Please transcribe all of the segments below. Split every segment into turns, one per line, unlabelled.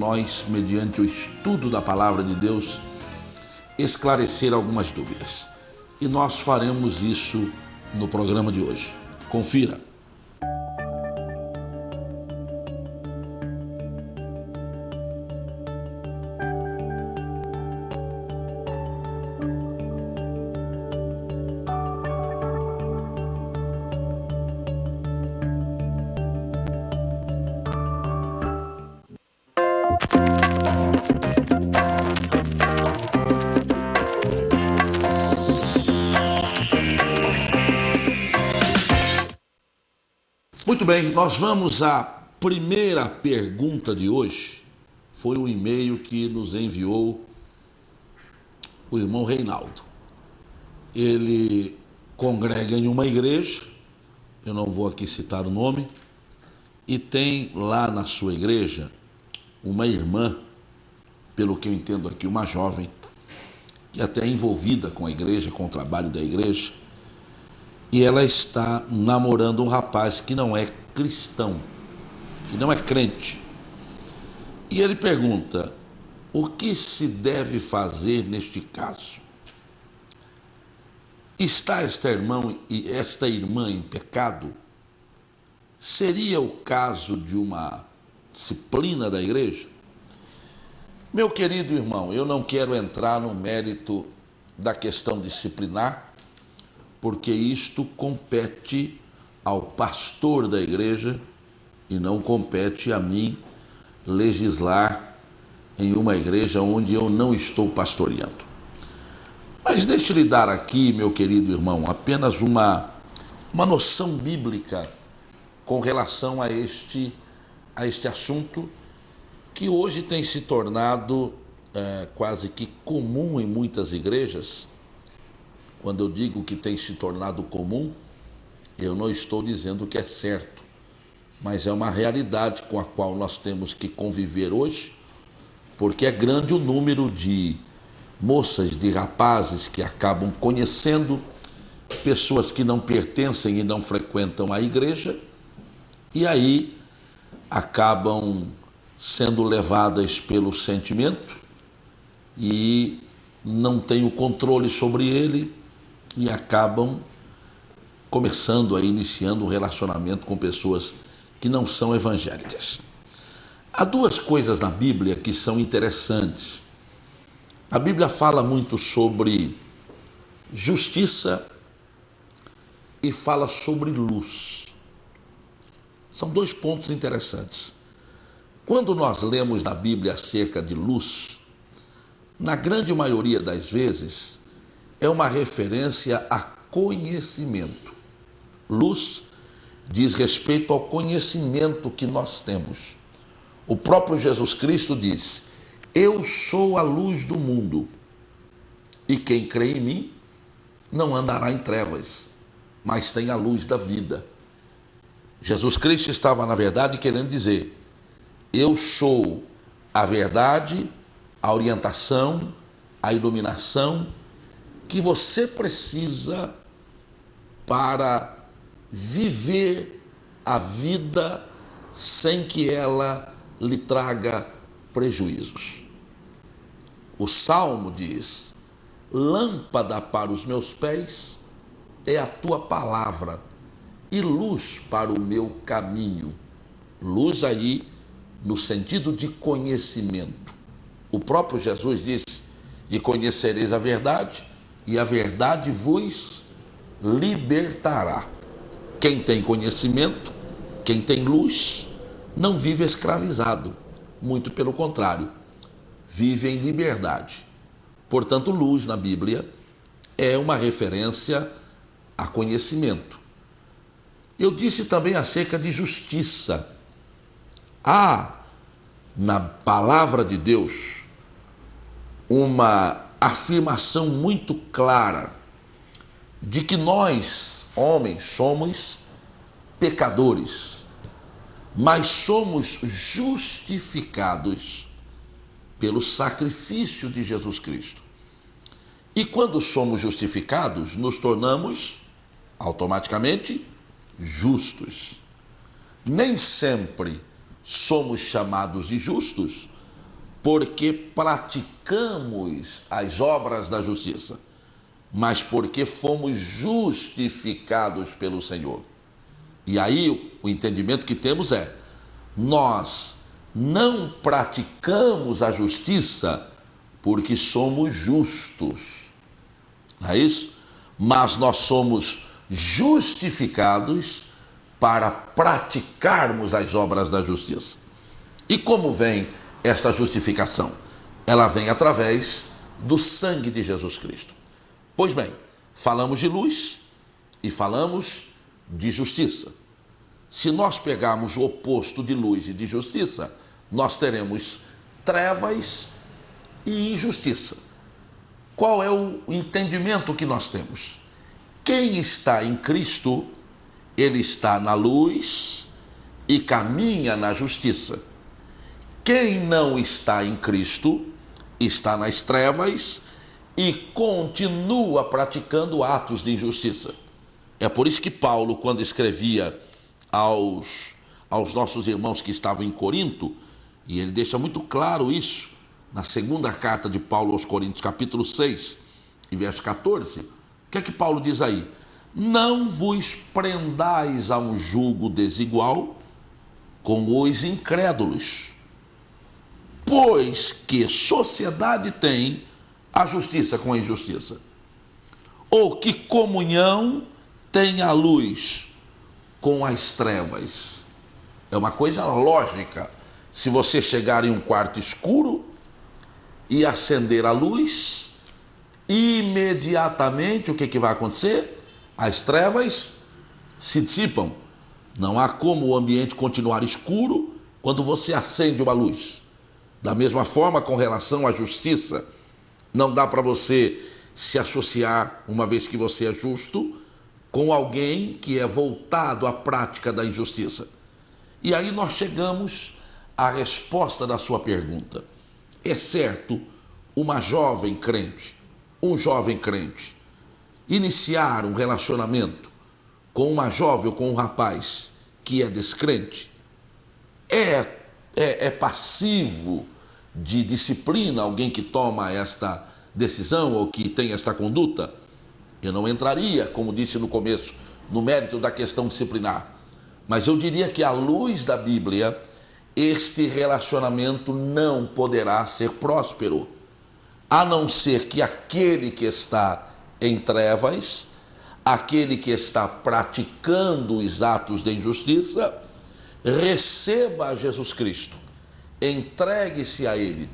nós, mediante o estudo da palavra de Deus, esclarecer algumas dúvidas. E nós faremos isso no programa de hoje. Confira. Muito bem, nós vamos à primeira pergunta de hoje. Foi um e-mail que nos enviou o irmão Reinaldo. Ele congrega em uma igreja, eu não vou aqui citar o nome, e tem lá na sua igreja uma irmã, pelo que eu entendo aqui, uma jovem, que até é envolvida com a igreja, com o trabalho da igreja, e ela está namorando um rapaz que não é cristão, que não é crente. E ele pergunta: o que se deve fazer neste caso? Está esta irmã em pecado? Seria o caso de uma disciplina da igreja? Meu querido irmão, eu não quero entrar no mérito da questão disciplinar, porque isto compete ao pastor da igreja e não compete a mim legislar em uma igreja onde eu não estou pastoreando. Mas deixe-lhe dar aqui, meu querido irmão, apenas uma noção bíblica com relação a este assunto que hoje tem se tornado quase que comum em muitas igrejas. Quando eu digo que tem se tornado comum, eu não estou dizendo que é certo, mas é uma realidade com a qual nós temos que conviver hoje, porque é grande o número de moças, de rapazes que acabam conhecendo pessoas que não pertencem e não frequentam a igreja, e aí acabam sendo levadas pelo sentimento e não têm o controle sobre ele, e acabam iniciando um relacionamento com pessoas que não são evangélicas. Há duas coisas na Bíblia que são interessantes. A Bíblia fala muito sobre justiça e fala sobre luz. São dois pontos interessantes. Quando nós lemos na Bíblia acerca de luz, na grande maioria das vezes, é uma referência a conhecimento. Luz diz respeito ao conhecimento que nós temos. O próprio Jesus Cristo diz: eu sou a luz do mundo, e quem crê em mim não andará em trevas, mas tem a luz da vida. Jesus Cristo estava, na verdade, querendo dizer: eu sou a verdade, a orientação, a iluminação que você precisa para viver a vida sem que ela lhe traga prejuízos. O Salmo diz: lâmpada para os meus pés é a tua palavra e luz para o meu caminho. Luz aí no sentido de conhecimento. O próprio Jesus disse: e conhecereis a verdade, e a verdade vos libertará. Quem tem conhecimento, quem tem luz, não vive escravizado. Muito pelo contrário, vive em liberdade. Portanto, luz na Bíblia é uma referência a conhecimento. Eu disse também acerca de justiça. Há na palavra de Deus uma afirmação muito clara de que nós, homens, somos pecadores, mas somos justificados pelo sacrifício de Jesus Cristo. E quando somos justificados, nos tornamos automaticamente justos. Nem sempre somos chamados de justos, porque praticamos as obras da justiça, mas porque fomos justificados pelo Senhor. E aí o entendimento que temos é: nós não praticamos a justiça porque somos justos, não é isso? Mas nós somos justificados para praticarmos as obras da justiça. E como vem essa justificação? Ela vem através do sangue de Jesus Cristo. Pois bem, falamos de luz e falamos de justiça. Se nós pegarmos o oposto de luz e de justiça, nós teremos trevas e injustiça. Qual é o entendimento que nós temos? Quem está em Cristo, ele está na luz e caminha na justiça. Quem não está em Cristo, está nas trevas e continua praticando atos de injustiça. É por isso que Paulo, quando escrevia aos nossos irmãos que estavam em Corinto, e ele deixa muito claro isso na segunda carta de Paulo aos Coríntios, capítulo 6, e verso 14, o que é que Paulo diz aí? Não vos prendais a um jugo desigual com os incrédulos, pois que sociedade tem a justiça com a injustiça? Ou que comunhão tem a luz com as trevas? É uma coisa lógica. Se você chegar em um quarto escuro e acender a luz, imediatamente o que vai acontecer? As trevas se dissipam. Não há como o ambiente continuar escuro quando você acende uma luz. Da mesma forma, com relação à justiça, não dá para você se associar, uma vez que você é justo, com alguém que é voltado à prática da injustiça. E aí nós chegamos à resposta da sua pergunta. É certo uma jovem crente, um jovem crente, iniciar um relacionamento com uma jovem ou com um rapaz que é descrente? É passivo de disciplina alguém que toma esta decisão ou que tem esta conduta? Eu não entraria, como disse no começo, no mérito da questão disciplinar, mas eu diria que à luz da Bíblia, este relacionamento não poderá ser próspero, a não ser que aquele que está em trevas, aquele que está praticando os atos de injustiça, receba a Jesus Cristo, entregue-se a Ele,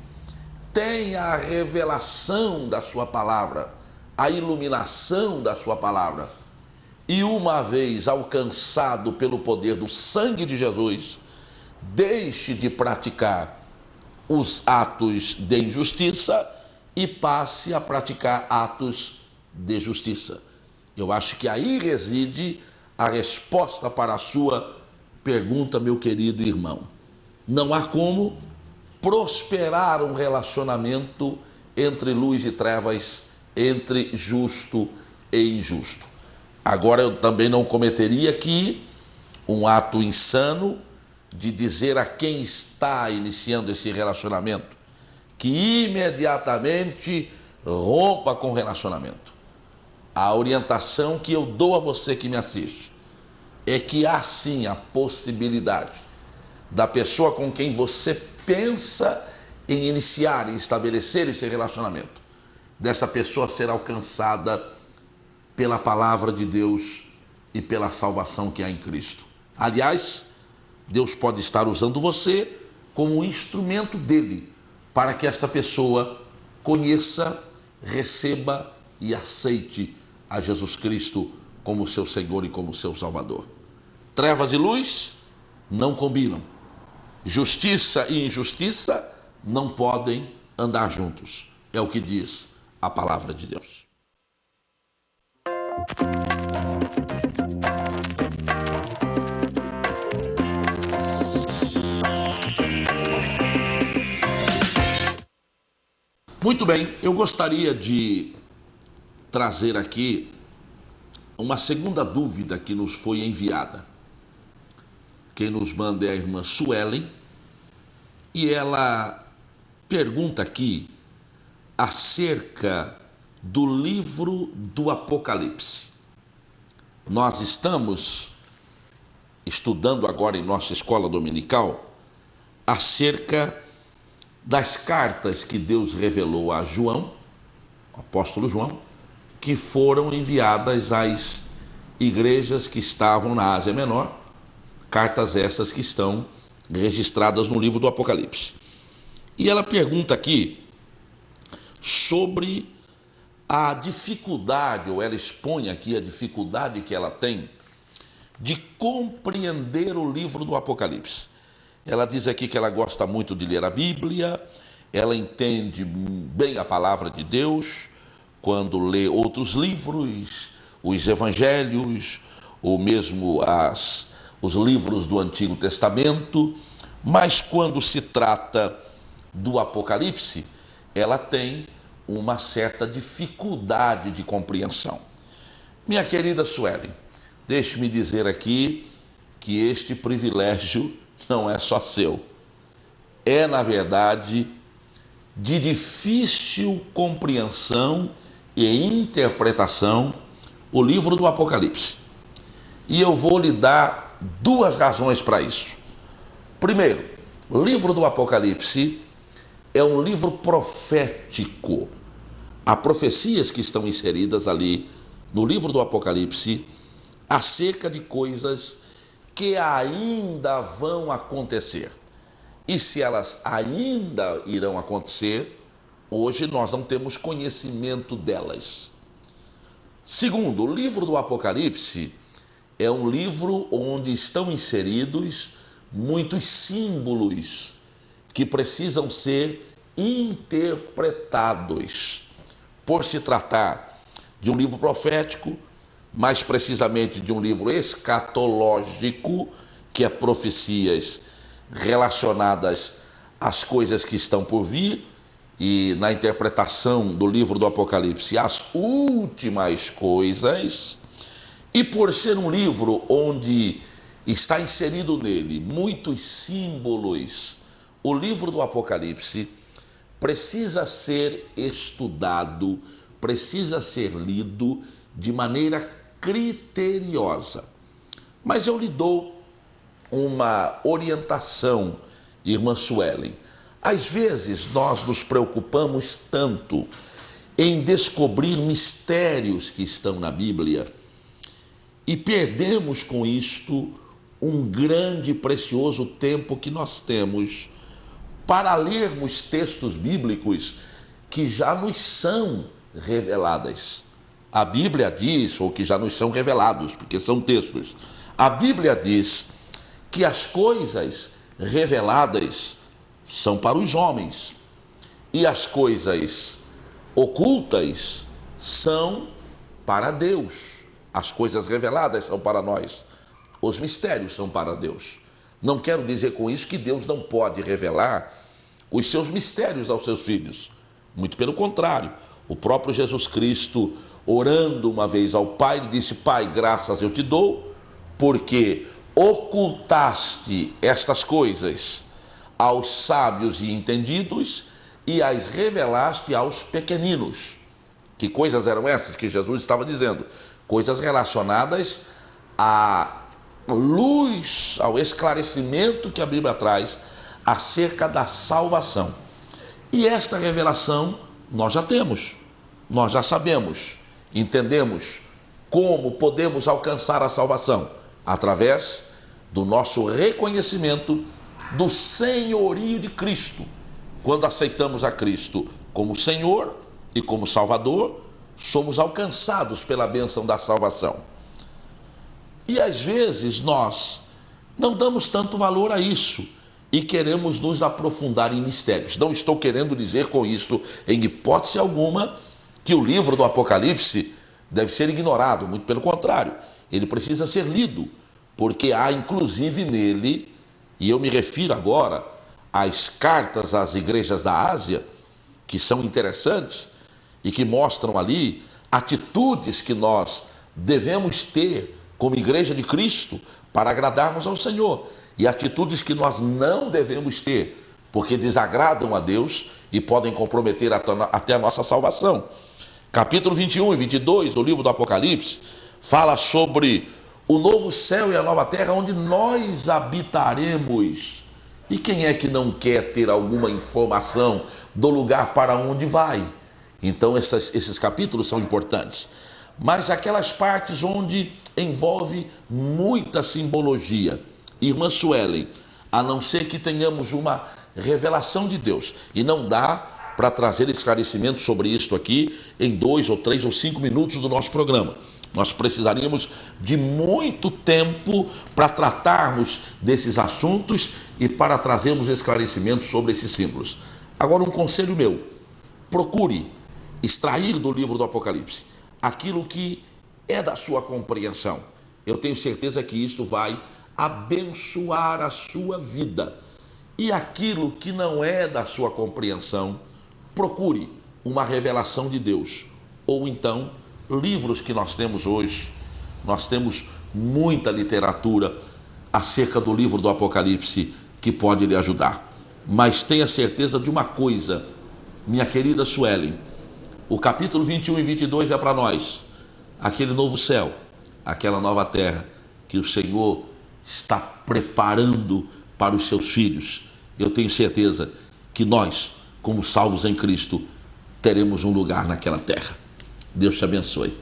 tenha a revelação da sua palavra, a iluminação da sua palavra, e uma vez alcançado pelo poder do sangue de Jesus, deixe de praticar os atos de injustiça e passe a praticar atos de justiça. Eu acho que aí reside a resposta para a sua pergunta, meu querido irmão. Não há como prosperar um relacionamento entre luz e trevas, entre justo e injusto. Agora, eu também não cometeria aqui um ato insano de dizer a quem está iniciando esse relacionamento que imediatamente rompa com o relacionamento. A orientação que eu dou a você que me assiste é que há sim a possibilidade da pessoa com quem você pensa em iniciar e estabelecer esse relacionamento, dessa pessoa ser alcançada pela palavra de Deus e pela salvação que há em Cristo. Aliás, Deus pode estar usando você como um instrumento dele para que esta pessoa conheça, receba e aceite a Jesus Cristo como seu Senhor e como seu Salvador. Trevas e luz não combinam. Justiça e injustiça não podem andar juntos. É o que diz a palavra de Deus. Muito bem, eu gostaria de trazer aqui uma segunda dúvida que nos foi enviada. Quem nos manda é a irmã Suelen, e ela pergunta aqui acerca do livro do Apocalipse. Nós estamos estudando agora em nossa escola dominical acerca das cartas que Deus revelou a João, o apóstolo João, que foram enviadas às igrejas que estavam na Ásia Menor, cartas essas que estão registradas no livro do Apocalipse. E ela pergunta aqui sobre a dificuldade, ou ela expõe aqui a dificuldade que ela tem de compreender o livro do Apocalipse. Ela diz aqui que ela gosta muito de ler a Bíblia, ela entende bem a palavra de Deus quando lê outros livros, os evangelhos, ou mesmo os livros do Antigo Testamento, mas quando se trata do Apocalipse, ela tem uma certa dificuldade de compreensão. Minha querida Suelen, deixe-me dizer aqui que este privilégio não é só seu. É, na verdade, de difícil compreensão e interpretação o livro do Apocalipse. E eu vou lhe dar duas razões para isso. Primeiro, o livro do Apocalipse é um livro profético. Há profecias que estão inseridas ali no livro do Apocalipse acerca de coisas que ainda vão acontecer. E se elas ainda irão acontecer, hoje nós não temos conhecimento delas. Segundo, o livro do Apocalipse é um livro onde estão inseridos muitos símbolos que precisam ser interpretados. Por se tratar de um livro profético, mais precisamente de um livro escatológico, que é profecias relacionadas às coisas que estão por vir, e na interpretação do livro do Apocalipse, as últimas coisas, e por ser um livro onde está inserido nele muitos símbolos, o livro do Apocalipse precisa ser estudado, precisa ser lido de maneira criteriosa. Mas eu lhe dou uma orientação, irmã Suelen. Às vezes nós nos preocupamos tanto em descobrir mistérios que estão na Bíblia e perdemos com isto um grande e precioso tempo que nós temos para lermos textos bíblicos que já nos são reveladas. A Bíblia diz, ou que já nos são revelados, porque são textos. A Bíblia diz que as coisas reveladas são para os homens e as coisas ocultas são para Deus. As coisas reveladas são para nós, os mistérios são para Deus. Não quero dizer com isso que Deus não pode revelar os seus mistérios aos seus filhos. Muito pelo contrário. O próprio Jesus Cristo, orando uma vez ao Pai, disse: Pai, graças eu te dou, porque ocultaste estas coisas aos sábios e entendidos e as revelaste aos pequeninos. Que coisas eram essas que Jesus estava dizendo? Coisas relacionadas à luz, ao esclarecimento que a Bíblia traz acerca da salvação. E esta revelação nós já temos, nós já sabemos, entendemos como podemos alcançar a salvação através do nosso reconhecimento do senhorio de Cristo. Quando aceitamos a Cristo como Senhor e como Salvador, somos alcançados pela bênção da salvação. E às vezes nós não damos tanto valor a isso e queremos nos aprofundar em mistérios. Não estou querendo dizer com isto, em hipótese alguma, que o livro do Apocalipse deve ser ignorado. Muito pelo contrário, ele precisa ser lido, porque há inclusive nele, e eu me refiro agora às cartas às igrejas da Ásia, que são interessantes e que mostram ali atitudes que nós devemos ter como igreja de Cristo para agradarmos ao Senhor, e atitudes que nós não devemos ter porque desagradam a Deus e podem comprometer até a nossa salvação. Capítulo 21 e 22 do livro do Apocalipse fala sobre o novo céu e a nova terra onde nós habitaremos. E quem é que não quer ter alguma informação do lugar para onde vai? Então esses capítulos são importantes. Mas aquelas partes onde envolve muita simbologia, irmã Suelen, a não ser que tenhamos uma revelação de Deus, e não dá para trazer esclarecimento sobre isto aqui em 2 ou 3 ou 5 minutos do nosso programa. Nós precisaríamos de muito tempo para tratarmos desses assuntos e para trazermos esclarecimentos sobre esses símbolos. Agora, um conselho meu: procure extrair do livro do Apocalipse aquilo que é da sua compreensão. Eu tenho certeza que isto vai abençoar a sua vida. E aquilo que não é da sua compreensão, procure uma revelação de Deus. Ou então, livros que nós temos hoje. Nós temos muita literatura acerca do livro do Apocalipse que pode lhe ajudar. Mas tenha certeza de uma coisa, minha querida Suelen: o capítulo 21 e 22 é para nós aquele novo céu, aquela nova terra que o Senhor está preparando para os seus filhos. Eu tenho certeza que nós, como salvos em Cristo, teremos um lugar naquela terra. Deus te abençoe.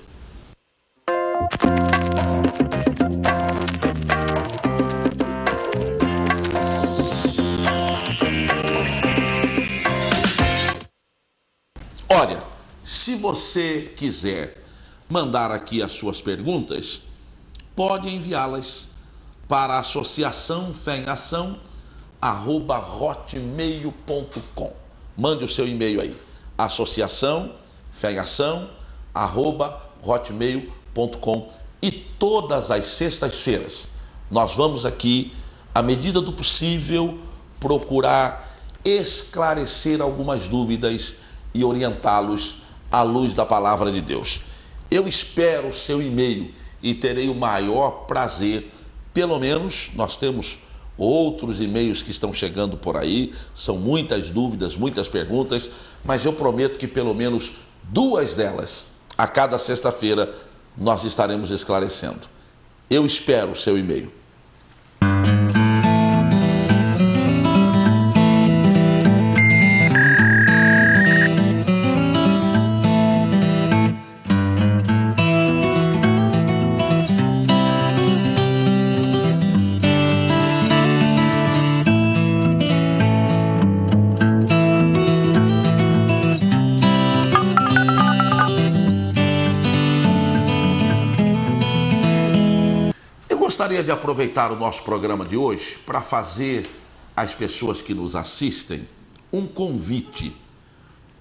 Olha, se você quiser mandar aqui as suas perguntas, pode enviá-las para a Associação Fé em Ação @hotmail.com. Mande o seu e-mail aí, associação fé em ação @hotmail.com. E todas as sextas-feiras nós vamos aqui, à medida do possível, procurar esclarecer algumas dúvidas e orientá-los à luz da palavra de Deus. Eu espero o seu e-mail e terei o maior prazer. Pelo menos nós temos outros e-mails que estão chegando por aí, são muitas dúvidas, muitas perguntas, mas eu prometo que pelo menos 2 delas, a cada sexta-feira, nós estaremos esclarecendo. Eu espero o seu e-mail. Gostaria de aproveitar o nosso programa de hoje para fazer às pessoas que nos assistem um convite.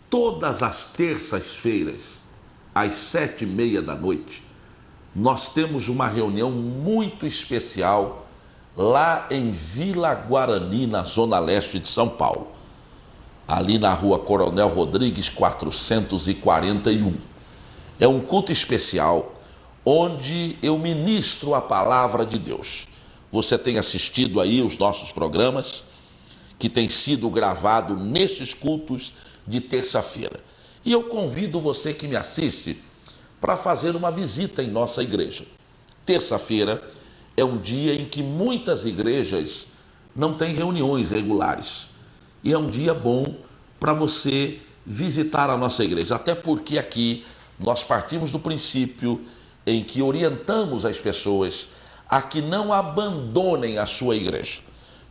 Todas as terças-feiras, às 7h30 da noite, nós temos uma reunião muito especial lá em Vila Guarani, na Zona Leste de São Paulo, ali na Rua Coronel Rodrigues 441. É um culto especial onde eu ministro a palavra de Deus. Você tem assistido aí os nossos programas, que têm sido gravados nesses cultos de terça-feira. E eu convido você que me assiste para fazer uma visita em nossa igreja. Terça-feira é um dia em que muitas igrejas não têm reuniões regulares. E é um dia bom para você visitar a nossa igreja. Até porque aqui nós partimos do princípio em que orientamos as pessoas a que não abandonem a sua igreja.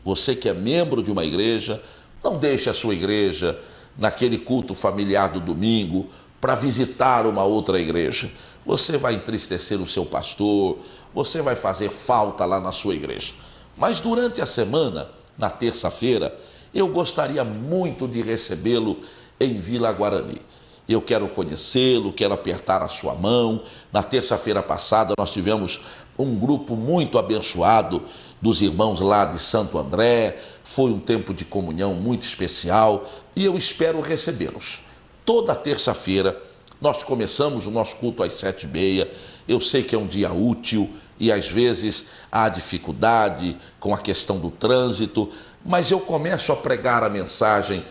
Você que é membro de uma igreja, não deixe a sua igreja naquele culto familiar do domingo para visitar uma outra igreja. Você vai entristecer o seu pastor, você vai fazer falta lá na sua igreja. Mas durante a semana, na terça-feira, eu gostaria muito de recebê-lo em Vila Guarani. Eu quero conhecê-lo, quero apertar a sua mão. Na terça-feira passada nós tivemos um grupo muito abençoado dos irmãos lá de Santo André. Foi um tempo de comunhão muito especial e eu espero recebê-los. Toda terça-feira nós começamos o nosso culto às 7h30. Eu sei que é um dia útil e às vezes há dificuldade com a questão do trânsito, mas eu começo a pregar a mensagem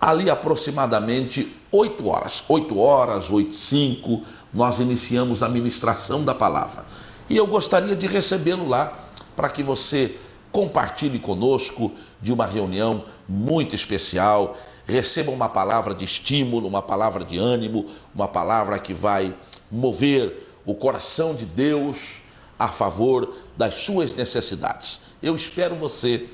ali aproximadamente 8 horas. 8 horas, 8h05, nós iniciamos a ministração da palavra. E eu gostaria de recebê-lo lá para que você compartilhe conosco de uma reunião muito especial, receba uma palavra de estímulo, uma palavra de ânimo, uma palavra que vai mover o coração de Deus a favor das suas necessidades. Eu espero você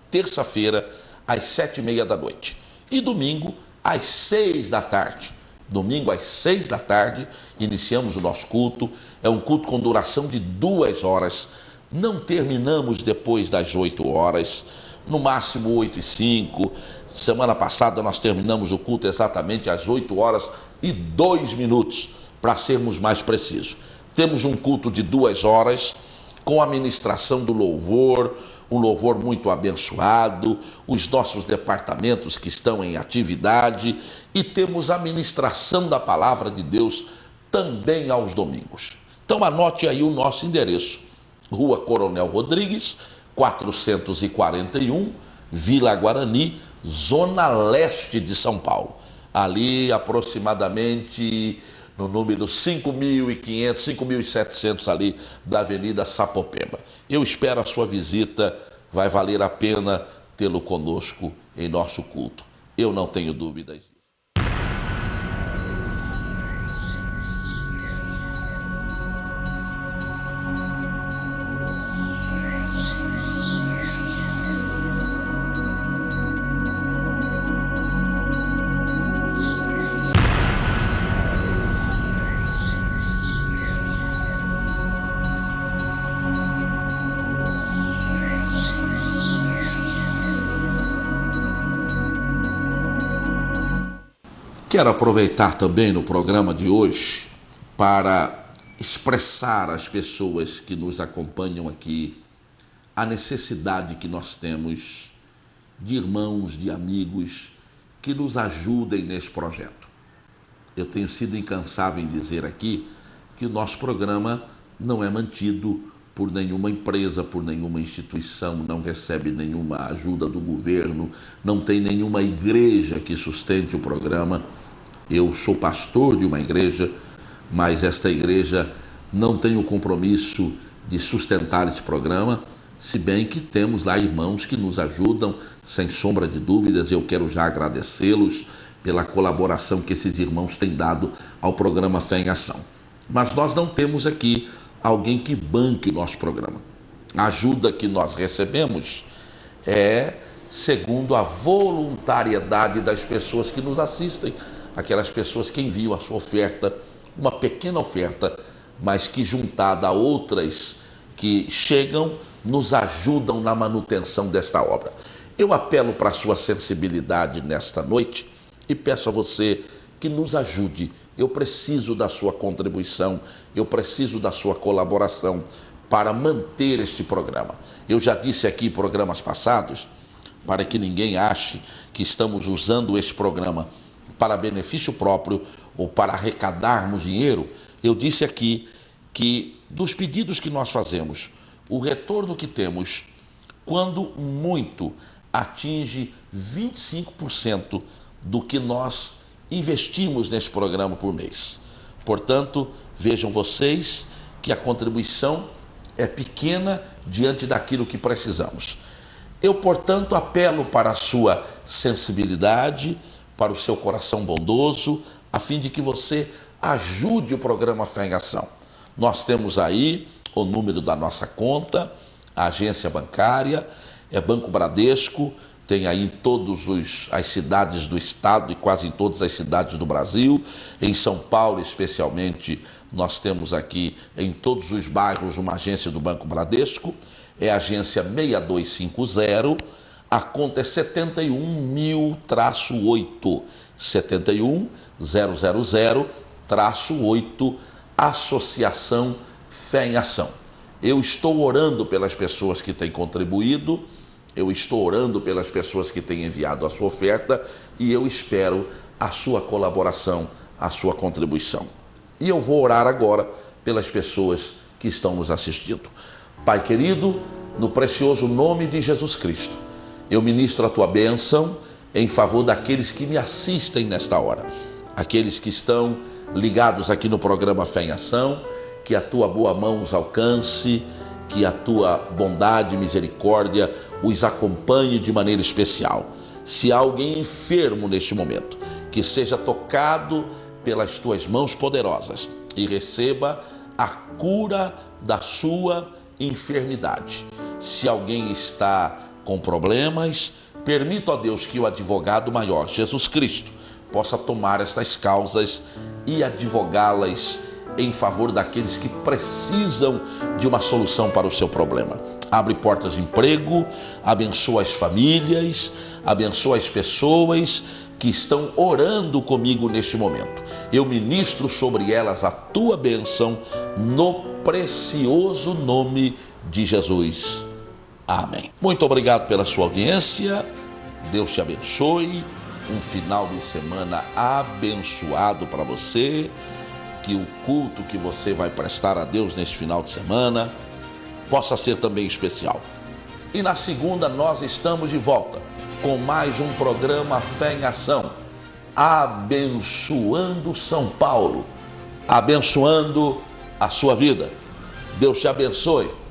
terça-feira às 7h30 da noite e domingo às 6 da tarde. Domingo às 6 da tarde iniciamos o nosso culto. É um culto com duração de 2 horas. Não terminamos depois das 8 horas, no máximo 8h05. Semana passada nós terminamos o culto exatamente às 8 horas e 2 minutos, para sermos mais precisos. Temos um culto de 2 horas, com a ministração do louvor, um louvor muito abençoado, os nossos departamentos que estão em atividade, e temos a ministração da palavra de Deus também aos domingos. Então anote aí o nosso endereço: Rua Coronel Rodrigues, 441, Vila Guarani, Zona Leste de São Paulo. Ali aproximadamente no número 5.500, 5.700 ali da Avenida Sapopemba. Eu espero a sua visita, vai valer a pena tê-lo conosco em nosso culto. Eu não tenho dúvidas. Quero aproveitar também no programa de hoje para expressar às pessoas que nos acompanham aqui a necessidade que nós temos de irmãos, de amigos que nos ajudem nesse projeto. Eu tenho sido incansável em dizer aqui que o nosso programa não é mantido por nenhuma empresa, por nenhuma instituição, não recebe nenhuma ajuda do governo, não tem nenhuma igreja que sustente o programa. Eu sou pastor de uma igreja, mas esta igreja não tem o compromisso de sustentar esse programa, se bem que temos lá irmãos que nos ajudam, sem sombra de dúvidas. Eu quero já agradecê-los pela colaboração que esses irmãos têm dado ao programa Fé em Ação. Mas nós não temos aqui alguém que banque nosso programa. A ajuda que nós recebemos é segundo a voluntariedade das pessoas que nos assistem, aquelas pessoas que enviam a sua oferta, uma pequena oferta, mas que juntada a outras que chegam, nos ajudam na manutenção desta obra. Eu apelo para a sua sensibilidade nesta noite e peço a você que nos ajude. Eu preciso da sua contribuição, eu preciso da sua colaboração para manter este programa. Eu já disse aqui em programas passados, para que ninguém ache que estamos usando este programa para benefício próprio ou para arrecadarmos dinheiro. Eu disse aqui que dos pedidos que nós fazemos, o retorno que temos, quando muito, atinge 25% do que nós investimos nesse programa por mês. Portanto, vejam vocês que a contribuição é pequena diante daquilo que precisamos. Eu, portanto, apelo para a sua sensibilidade, para o seu coração bondoso, a fim de que você ajude o programa Fé em Ação. Nós temos aí o número da nossa conta, a agência bancária, é Banco Bradesco, tem aí em todas as cidades do estado e quase em todas as cidades do Brasil. Em São Paulo, especialmente, nós temos aqui em todos os bairros uma agência do Banco Bradesco, é a agência 6250, a conta é 71.000-8, 71000-8, Associação Fé em Ação. Eu estou orando pelas pessoas que têm contribuído, eu estou orando pelas pessoas que têm enviado a sua oferta e eu espero a sua colaboração, a sua contribuição. E eu vou orar agora pelas pessoas que estão nos assistindo. Pai querido, no precioso nome de Jesus Cristo, eu ministro a tua bênção em favor daqueles que me assistem nesta hora, aqueles que estão ligados aqui no programa Fé em Ação, que a tua boa mão os alcance, que a tua bondade e misericórdia os acompanhe de maneira especial. Se há alguém enfermo neste momento, que seja tocado pelas tuas mãos poderosas e receba a cura da sua enfermidade. Se alguém está com problemas, permita, ó Deus, que o advogado maior, Jesus Cristo, possa tomar estas causas e advogá-las em favor daqueles que precisam de uma solução para o seu problema. Abre portas de emprego, abençoa as famílias, abençoa as pessoas que estão orando comigo neste momento. Eu ministro sobre elas a tua bênção no precioso nome de Jesus. Amém. Muito obrigado pela sua audiência. Deus te abençoe. Um final de semana abençoado para você. Que o culto que você vai prestar a Deus neste final de semana possa ser também especial. E na segunda nós estamos de volta com mais um programa Fé em Ação, abençoando São Paulo, abençoando a sua vida. Deus te abençoe.